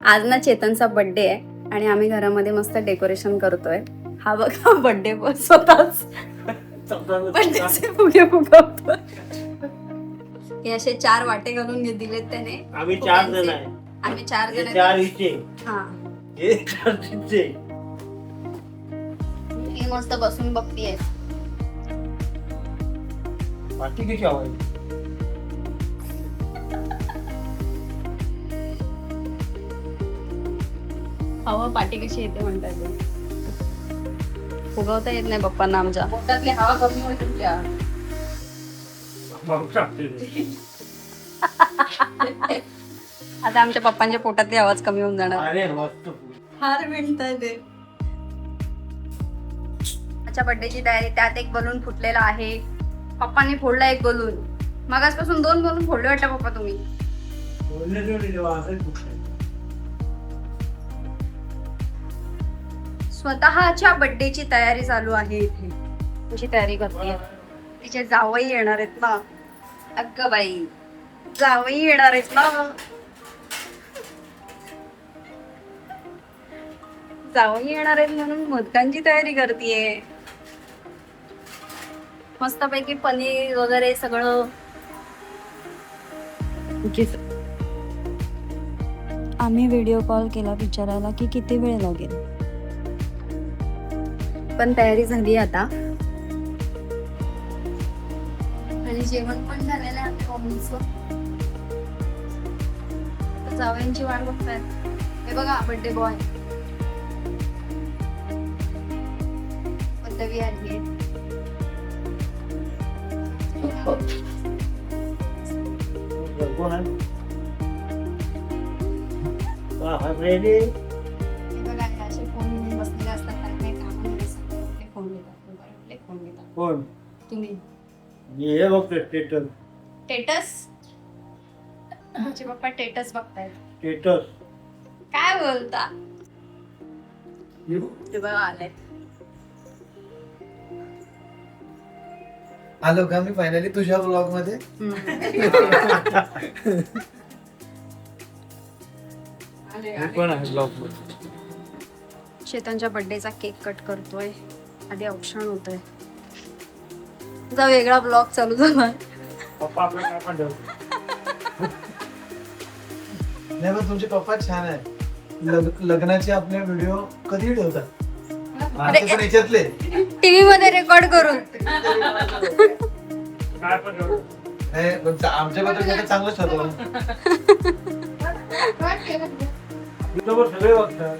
आज ना चेतनचा बर्थडे आहे आणि आम्ही घरामध्ये मस्त डेकोरेशन करतोय. हा बघा बर्थडे स्वतःच बर्थडेचे फुगे फुगवतोय. हे असे 4 वाटे घालून दिलेत त्याने. आम्ही 4 जण आहे. आम्ही 4 जण आहे. 4 इथे. हा हे 4 तिथे. ही मस्त बसून बघतीये. पाठी कशी आवाज? हवा पाठी कशी येते म्हणतात ते. फुगवता येत नाही पप्पांना आमच्या. पोटातली हवा कमी होईल तुमच्या. आता आमच्या पप्पांच्या पोटातली आवाज कमी होऊन जाणार. अरे मस्त. फार मिळतंय ते. अच्छा बर्थडेची तयारी. त्यात एक बलून फुटलेला आहे. पप्पांनी फोडला एक बलून. मगासपासून 2 बलून फोडले वाटतं पप्पा तुम्ही. स्वतःच्या बर्थडेची तयारी चालू आहे इथे. तुझी तयारी करते. तिचे जावई येणार आहेत ना. अगं बाई जावई येणार आहेत ना. जावई येणार आहेत म्हणून मोदकांची तयारी करतेय. मस्तपैकी पनीर वगैरे सगळं. आम्ही व्हिडिओ कॉल केला विचारायला की किती वेळ लागेल. पण तयारी झाली आता आणि जेवण पण झालेलं आहे आता मम्मीचं. जावयांची वाट बघतायत. हे बघा बर्थडे बॉय पल्लवी आली आहे. रेडी. हे बघा हे असे फोन घेऊन बसलेले असतात. काही कामामध्ये सगळे फोन घेतात. मोबाईलले फोन घेतात. कोण? तुम्ही हे बघतो स्टेटस. टेटस. आमचे पप्पा टेटस बघतायत. स्टेटस. काय बोलता. ते बघा आले. आलो का मी फायनली तुझ्या ब्लॉग मध्ये. पण आहे ब्लॉग मध्ये. चेतनच्या बर्थडेचा केक कट करतोय. आधी ऑप्शन होतोय. जा वेगळा ब्लॉग चालू झाला. पप्पा आपलं काय पण ठेवतो. नाही पण तुमचे पप्पा छान आहे. लग्नाचे आपले व्हिडिओ कधी ठेवतात. आमचे पण याच्यातले टीव्ही मध्ये रेकॉर्ड करून. काय पण ठेवतो. नाही, पण आमच्याबद्दल चांगलंच ठरवलं. युट्यूबवर सगळे बघतात.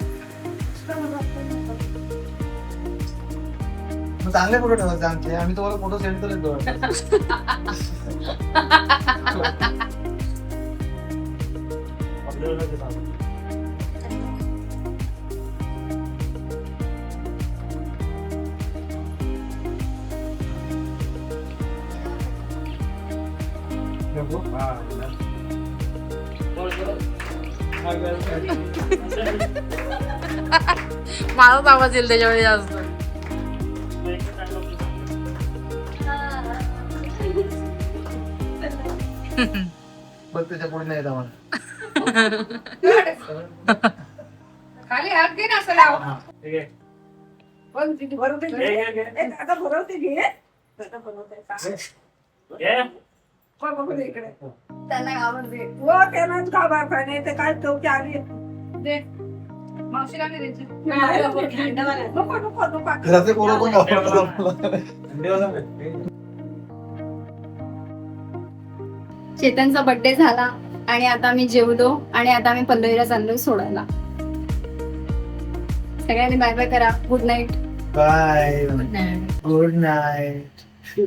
मग चांगले फोटो ठेवायचे आमचे. आम्ही तुम्हाला फोटो सेंड करतो. आपल्याला ते सांग. माझाच आवाज येईल त्याच्यावेळी जास्त. बघ त्याच्या पुढे नाही येत आम्हाला. खाली हात घे ना असं लाव. ठीक आहे. पण तिथे भरवते घे. आता भरवते घे. आता भरवते का? घे. बघ बघू दे इकडे. त्यांना आवडते. हो त्यांनाच गाभार काय नाही ते काय चौकी आली दे. मावशीला नाही द्यायची. नको नको नको. घरातले पोरं पण वापरतात आम्हाला. चेतनचा बर्थडे झाला आणि आता मी जेवलो आणि आता मी पल्लवीला चाललोय सोडायला. सगळ्यांनी बाय बाय करा. Good night. Bye. Good night.